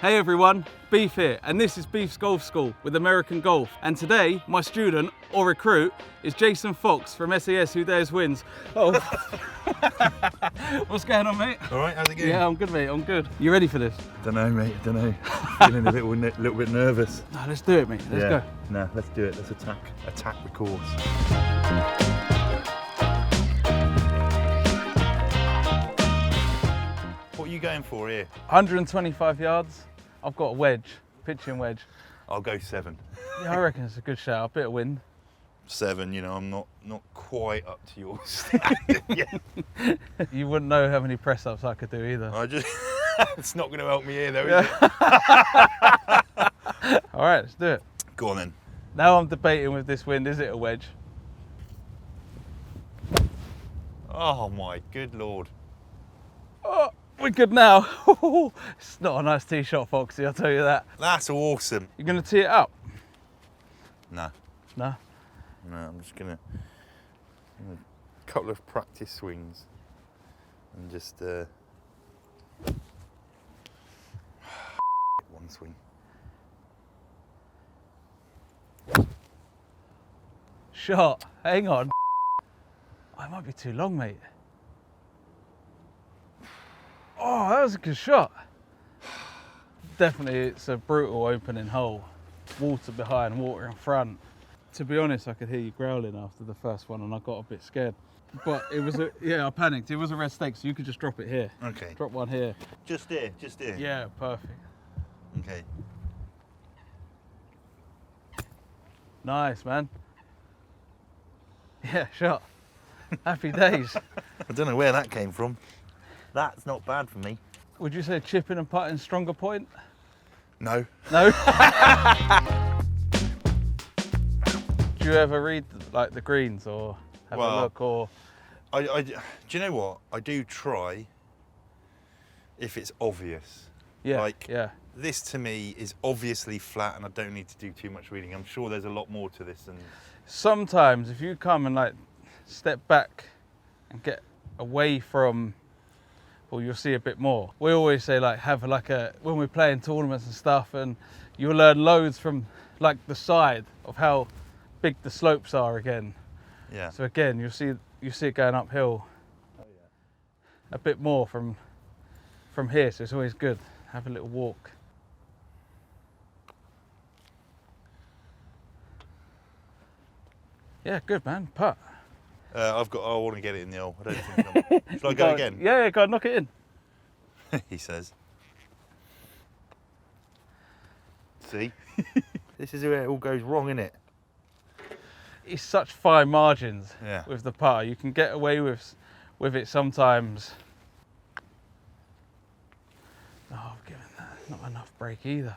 Hey everyone, Beef here, and this is Beef's Golf School with American Golf. And today, my student, or recruit, is Jason Fox from SAS Who Dares Wins. Oh, what's going on, mate? All right, how's it going? Yeah, I'm good, mate, I'm good. You ready for this? Don't know, mate, don't know. Feeling a little bit nervous. No, let's do it, mate, let's go. No, let's do it, let's attack the course. What are you going for here? 125 yards. I've got a wedge, pitching wedge. I'll go 7. Yeah, I reckon it's a good shout, a bit of wind. 7, you know, I'm not quite up to your standard yet. You wouldn't know how many press-ups I could do either. It's not going to help me here though, is it? All right, let's do it. Go on then. Now I'm debating with this wind, is it a wedge? Oh my good Lord. Oh, we're good now. It's not a nice tee shot, Foxy, I'll tell you that. That's awesome. You're going to tee it up? No. No? No, I'm just going to a couple of practice swings and just one swing. Shot. Hang on. Oh, it might be too long, mate. Oh, that was a good shot. Definitely, it's a brutal opening hole. Water behind, water in front. To be honest, I could hear you growling after the first one and I got a bit scared. But it was I panicked. It was a red stake, so you could just drop it here. Okay. Drop one here. Just here. Yeah, perfect. Okay. Nice, man. Yeah, shot. Happy days. I don't know where that came from. That's not bad for me. Would you say chipping and putting stronger point? No. No? Do you ever read like the greens or have a look or? Do you know what? I do try if it's obvious. Yeah, yeah. This to me is obviously flat and I don't need to do too much reading. I'm sure there's a lot more to this than... Sometimes if you come and like step back and get away from, well, you'll see a bit more. We always say like have like when we're playing tournaments and stuff, and you'll learn loads from like the side of how big the slopes are again. Yeah. So again, you see it going uphill a bit more from here, so it's always good. Have a little walk. Yeah, good man, putt. I want to get it in the hole. I don't think Shall I go again? Yeah, go on, knock it in. He says. See? This is where it all goes wrong, isn't it? It's such fine margins with the putter. You can get away with it sometimes. Oh, I've given that not enough break either.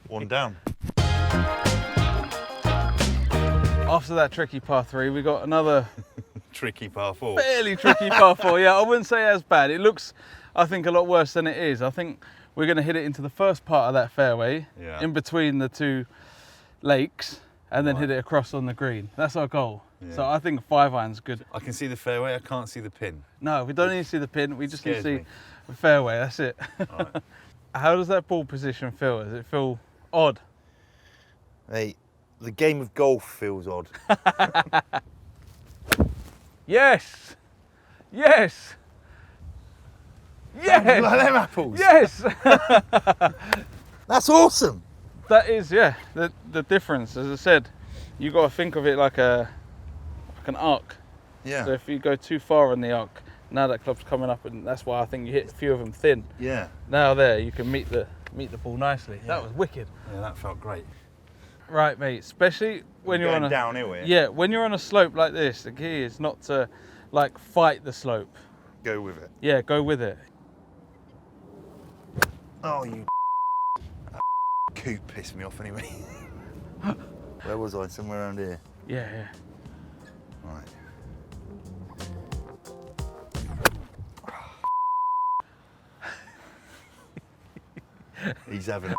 One down. After that tricky par 3, we got another tricky par 4. Fairly tricky par 4. Yeah, I wouldn't say as bad. It looks, I think, a lot worse than it is. I think we're going to hit it into the first part of that fairway, in between the two lakes, and then hit it across on the green. That's our goal. Yeah. So I think 5-iron's good. I can see the fairway, I can't see the pin. No, we don't need to see the pin, we just need to see the fairway, that's it. Right. How does that ball position feel? Does it feel odd? Hey, the game of golf feels odd. Yes! Yes! Yes! Like them apples. Yes! That's awesome. That is, the difference. As I said, you got to think of it like an arc. Yeah. So if you go too far on the arc, now that club's coming up, and that's why I think you hit a few of them thin. Yeah. Now there, you can meet the ball nicely. Yeah. That was wicked. Yeah, that felt great. Right, mate. Especially when you're on a downhill here. Yeah, when you're on a slope like this, the key is not to like fight the slope. Go with it. Yeah, go with it. Oh, you coot pissed me off anyway. Where was I? Somewhere around here. Yeah. Right. He's having a...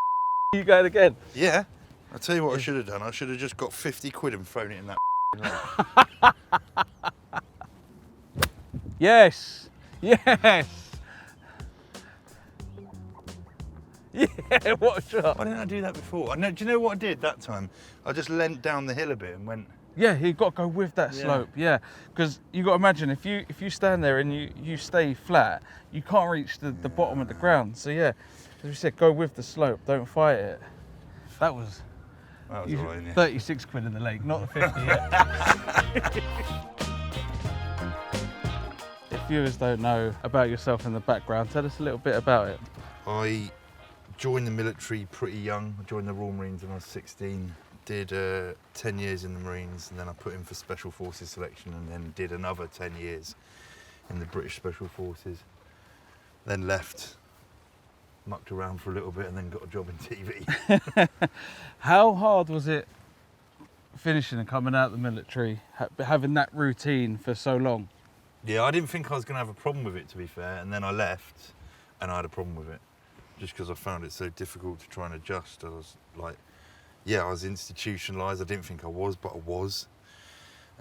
You going again? Yeah. I'll tell you what I should have done. I should have just got 50 quid and thrown it in that lake. Yes. Yes. Yeah, what a shot. Why didn't I do that before? Do you know what I did that time? I just leant down the hill a bit and went. Yeah, you've got to go with that slope. Yeah, because you got to imagine if you stand there and you stay flat, you can't reach the bottom of the ground. So yeah, as we said, go with the slope. Don't fight it. That was All right, yeah. 36 quid in the lake, not the 50 yet. If viewers don't know about yourself in the background, tell us a little bit about it. I joined the military pretty young. I joined the Royal Marines when I was 16. Did 10 years in the Marines, and then I put in for Special Forces selection, and then did another 10 years in the British Special Forces. Then left, mucked around for a little bit, and then got a job in TV. How hard was it finishing and coming out of the military, having that routine for so long? Yeah, I didn't think I was going to have a problem with it, to be fair, and then I left, and I had a problem with it, just because I found it so difficult to try and adjust. I was like, yeah, I was institutionalised. I didn't think I was, but I was.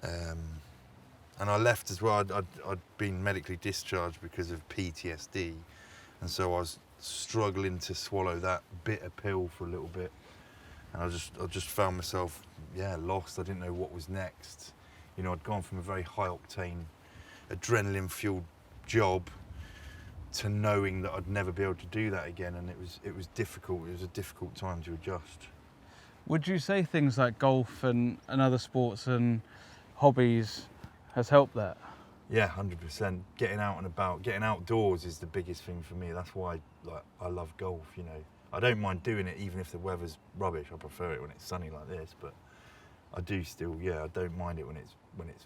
And I left as well. I'd been medically discharged because of PTSD, and so I was struggling to swallow that bitter pill for a little bit. And I just found myself, lost. I didn't know what was next. You know, I'd gone from a very high octane, adrenaline-fueled job to knowing that I'd never be able to do that again, and it was difficult. It was a difficult time to adjust. Would you say things like golf and other sports and hobbies has helped that? Yeah, 100%. Getting out and about, getting outdoors is the biggest thing for me. That's why I love golf, you know. I don't mind doing it even if the weather's rubbish. I prefer it when it's sunny like this, but I do still, I don't mind it when it's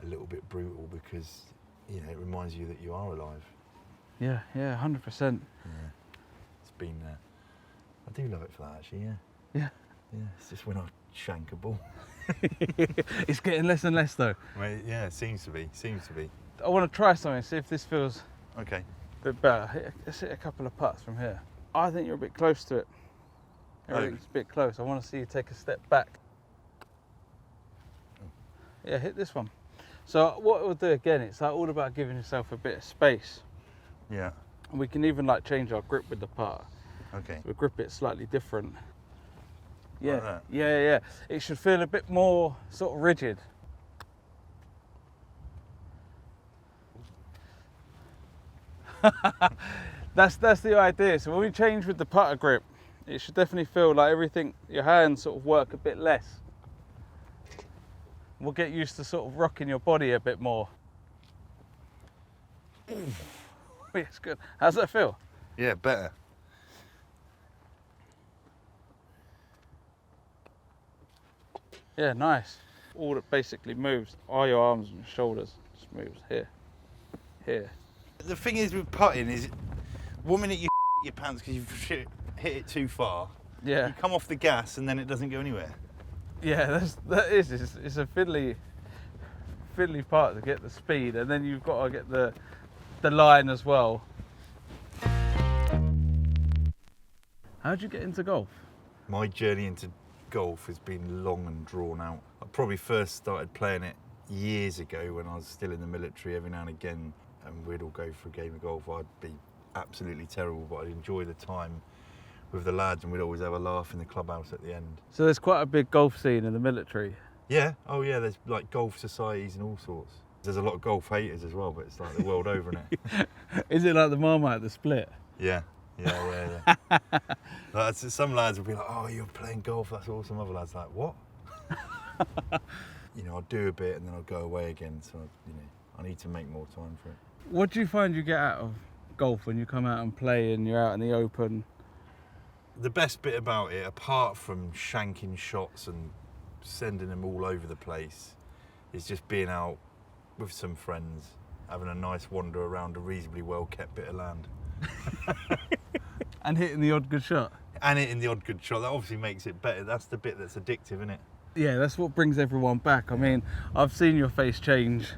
a little bit brutal, because, you know, it reminds you that you are alive. Yeah, 100%. Yeah, it's been, I do love it for that, actually, yeah. Yeah. Yeah, it's just when I shank a ball. It's getting less and less though. Well, yeah, it seems to be. I want to try something, see if this feels Okay. a bit better. Let's hit a couple of putts from here. I think you're a bit close to it. Everything's a bit close. I want to see you take a step back. Yeah, hit this one. So what we'll do again, it's like all about giving yourself a bit of space. Yeah. And we can even like change our grip with the putt. Okay. So we grip it slightly different. Yeah, Like that? yeah. It should feel a bit more sort of rigid. That's the idea. So when we change with the putter grip, it should definitely feel like everything, your hands sort of work a bit less. We'll get used to sort of rocking your body a bit more. It's good. How's that feel? Yeah, better. Yeah, nice. All that basically moves are your arms and shoulders. Just moves here, here. The thing is with putting is, 1 minute you your pants because you've hit it too far. Yeah. You come off the gas and then it doesn't go anywhere. Yeah, it's a fiddly part to get the speed, and then you've got to get the line as well. How'd you get into golf? My journey into golf has been long and drawn out. I probably first started playing it years ago when I was still in the military. Every now and again, and we'd all go for a game of golf. I'd be absolutely terrible, but I'd enjoy the time with the lads, and we'd always have a laugh in the clubhouse at the end. So there's quite a big golf scene in the military. Yeah, oh yeah, there's like golf societies and all sorts. There's a lot of golf haters as well, but it's like the world over, isn't it? Is it like the Marmite, the split? Yeah. Like, some lads will be like, "Oh, you're playing golf, that's awesome." Other lads are like, "What?" You know, I'll do a bit and then I'll go away again. So, you know, I need to make more time for it. What do you find you get out of golf when you come out and play and you're out in the open? The best bit about it, apart from shanking shots and sending them all over the place, is just being out with some friends, having a nice wander around a reasonably well-kept bit of land. And hitting the odd good shot. And hitting the odd good shot, that obviously makes it better. That's the bit that's addictive, isn't it? Yeah, that's what brings everyone back. I mean, I've seen your face change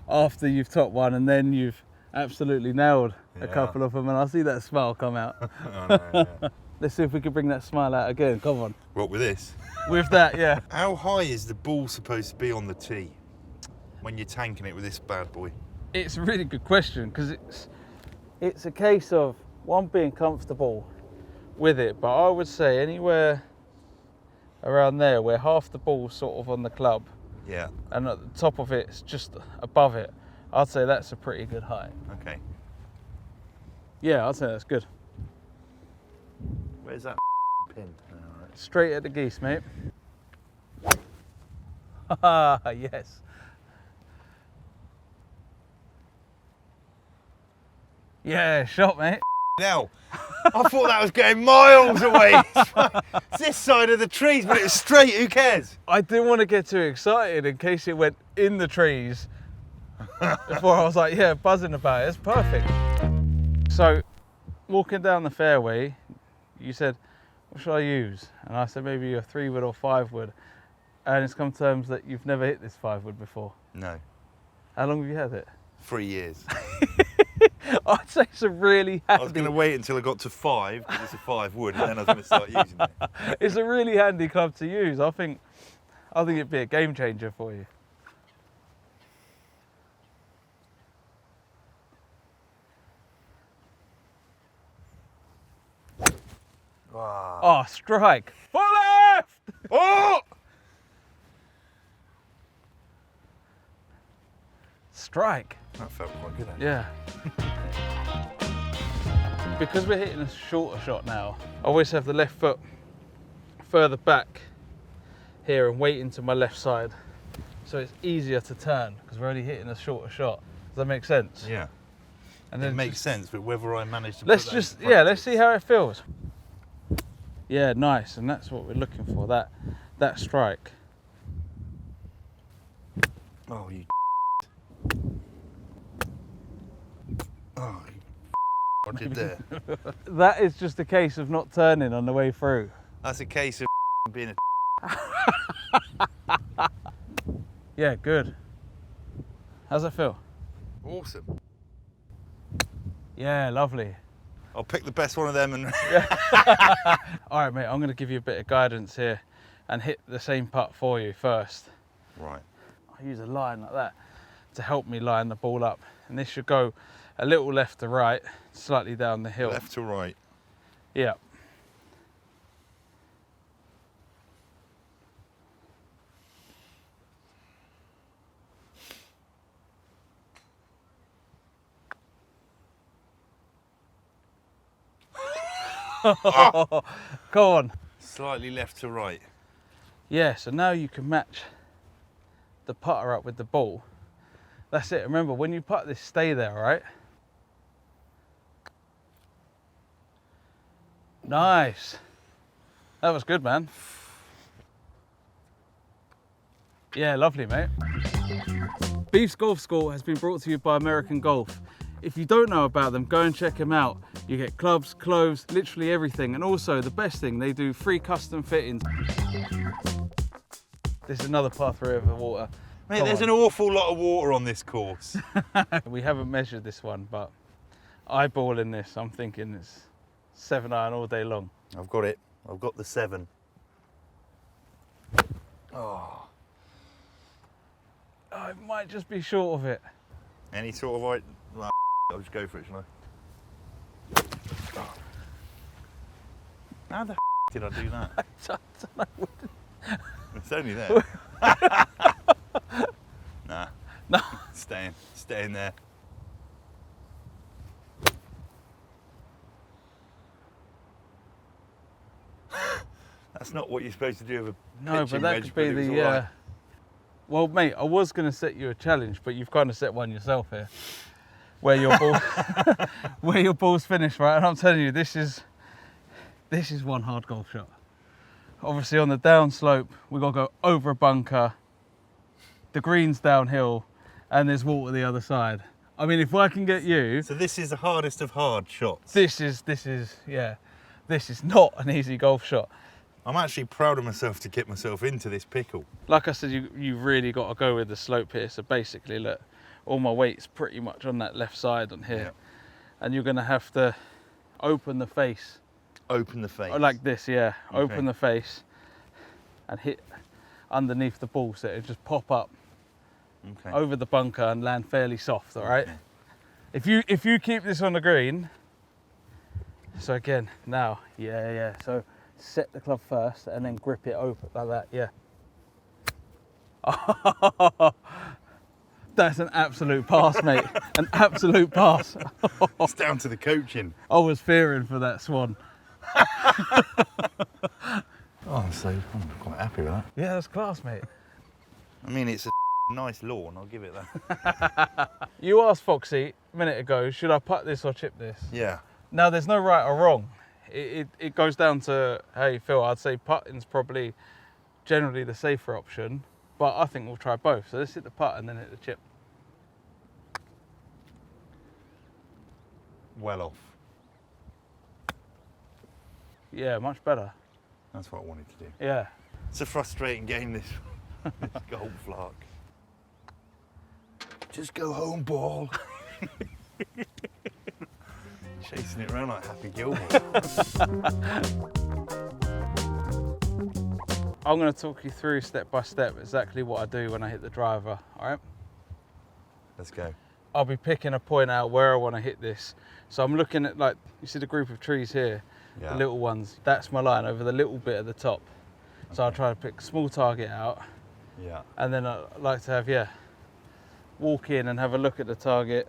after you've topped one, and then you've absolutely nailed a couple of them, and I see that smile come out. Oh, no, yeah. Let's see if we can bring that smile out again. Come on. What, with this? With that, yeah. How high is the ball supposed to be on the tee when you're tanking it with this bad boy? It's a really good question, because it's a case of one being comfortable with it, but I would say anywhere around there where half the ball's sort of on the club Yeah. and at the top of it's just above it, I'd say that's a pretty good height. Okay. Yeah, I'd say that's good. Where's that pin? All right. Straight at the geese, mate. Haha, yes. Yeah, shot, mate. Now, I thought that was going miles away. It's this side of the trees, but it's straight. Who cares? I didn't want to get too excited in case it went in the trees before I was like, yeah, buzzing about it. It's perfect. So, walking down the fairway, you said, what should I use? And I said, maybe a 3-wood or 5-wood. And it's come to terms that you've never hit this 5-wood before. No. How long have you had it? 3 years. I'd say it's a really handy... I was going to wait until I got to 5, because it's a 5-wood, and then I was going to start using it. It's a really handy club to use. I think it'd be a game changer for you. Wow. Oh, strike. Full left! Oh! Strike. That felt quite good, actually. Yeah. Because we're hitting a shorter shot now, I always have the left foot further back here and weighting to my left side. So it's easier to turn because we're only hitting a shorter shot. Does that make sense? Yeah. And It makes sense, but whether I manage to let's put that just, into yeah, let's practice- see how it feels. Yeah, nice. And that's what we're looking for, that strike. Oh, you Oh, you I did there. That is just a case of not turning on the way through. That's a case of being a Yeah, good. How's that feel? awesome. Yeah, lovely. I'll pick the best one of them and All right, mate, I'm going to give you a bit of guidance here and hit the same putt for you first. Right. I use a line like that to help me line the ball up. And this should go a little left to right, slightly down the hill. Left to right. Yeah. Go on. Slightly left to right. Yeah, so now you can match the putter up with the ball. That's it. Remember, when you putt this, stay there, all right? Nice. That was good, man. Yeah, lovely, mate. Beef's Golf School has been brought to you by American Golf. If you don't know about them, go and check them out. You get clubs, clothes, literally everything. And also, the best thing, they do free custom fittings. This is another par 3 over the water. Mate, there's an awful lot of water on this course. We haven't measured this one, but eyeballing this, I'm thinking it's 7-iron all day long. I've got it. I've got the 7. Oh. Oh, it might just be short of it. Any sort of right. Well, I'll just go for it, shall I? How the did I do that? I don't know. It's only there. Nah. No. Staying there. That's not what you're supposed to do with a No, but pitching that wedge, could be it was the. all right. Well, mate, I was going to set you a challenge, but you've kind of set one yourself here, where your ball, where your ball's finished, right? And I'm telling you, this is one hard golf shot. Obviously, on the down slope, we've got to go over a bunker. The green's downhill, and there's water the other side. I mean, if I can get you, So this is the hardest of hard shots. this is not an easy golf shot. I'm actually proud of myself to get myself into this pickle. Like I said, you've really got to go with the slope here. So basically, look, all my weight's pretty much on that left side on here. Yeah. And you're going to have to open the face. Open the face. Like this, yeah. Okay. Open the face and hit underneath the ball so it'll just pop up Okay. over the bunker and land fairly soft, all right? Okay. If you keep this on the green, So again, now, yeah. So set the club first and then grip it open like that, yeah. Oh, that's an absolute pass, mate. An absolute pass. It's down to the coaching. I was fearing for that swan. I'm quite happy with that. Yeah, that's class, mate. I mean, it's a nice lawn, I'll give it that. You asked Foxy a minute ago, should I putt this or chip this? Yeah. Now, there's no right or wrong. It goes down to how you feel. I'd say putting's probably generally the safer option, but I think we'll try both. So let's hit the putt and then hit the chip. Well off. Yeah, much better. That's what I wanted to do. Yeah. It's a frustrating game, this golf lark. Just go home, ball. Chasing it around like Happy Gilmore. I'm going to talk you through step by step exactly what I do when I hit the driver, all right? Let's go. I'll be picking a point out where I want to hit this. So I'm looking at, like, you see the group of trees here, Yeah. the little ones. That's my line over the little bit at the top. So I'll try to pick a small target out. Yeah. And then I like to have, walk in and have a look at the target,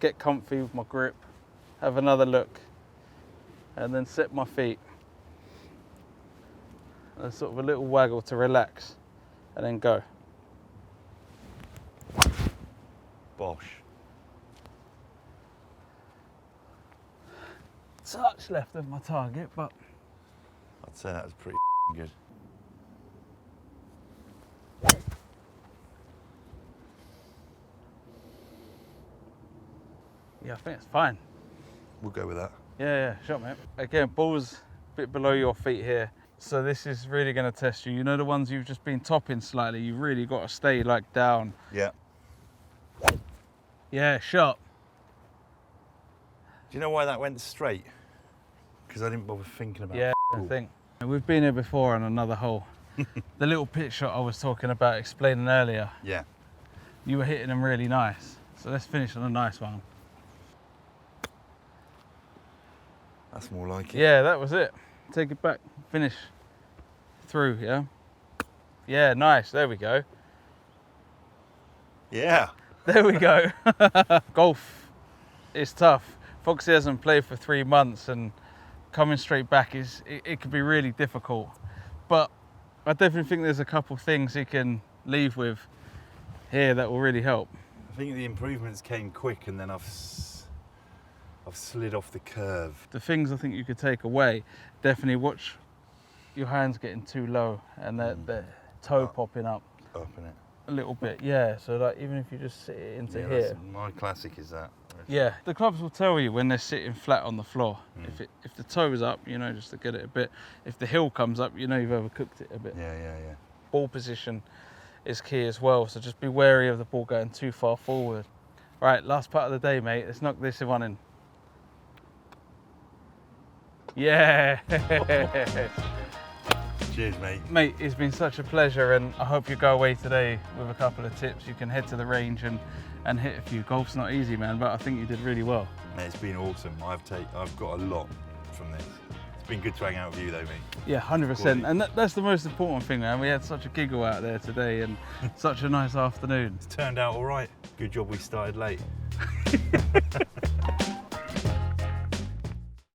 get comfy with my grip, have another look, and then set my feet. And sort of a little waggle to relax, and then go. Bosh. Touch left of my target, but I'd say that was pretty good. yeah, I think it's fine. We'll go with that. Yeah, shot, mate. Again, ball's a bit below your feet here. So this is really going to test you. You know the ones you've just been topping slightly, you've really got to stay like down. Yeah. Yeah, shot. Do you know why that went straight? Because I didn't bother thinking about it. Yeah, I think. We've been here before on another hole. The little pitch shot I was talking about, explaining earlier, Yeah. you were hitting them really nice. So let's finish on a nice one. That's more like it. Yeah, that was it. Take it back, finish through, yeah? Yeah, nice, there we go. Yeah. There we go. Golf is tough. Foxy hasn't played for 3 months and coming straight back it can be really difficult. But I definitely think there's a couple things he can leave with here that will really help. I think the improvements came quick and then I've slid off the curve. The things I think you could take away, definitely watch your hands getting too low and the toe popping up Up in it. a little bit. Yeah, so like even if you just sit it into here. My classic is that. Yeah, the clubs will tell you when they're sitting flat on the floor. If the toe is up, just to get it a bit. If the heel comes up, you've overcooked it a bit. Yeah. Ball position is key as well, so just be wary of the ball going too far forward. Right, last part of the day, mate. Let's knock this one in. Yeah. Cheers, mate. Mate, it's been such a pleasure, and I hope you go away today with a couple of tips. You can head to the range and hit a few. Golf's not easy, man, but I think you did really well. Mate, it's been awesome. I've got a lot from this. It's been good to hang out with you, though, mate. Yeah, 100%. And that's the most important thing, man. We had such a giggle out there today and such a nice afternoon. It's turned out all right. Good job we started late.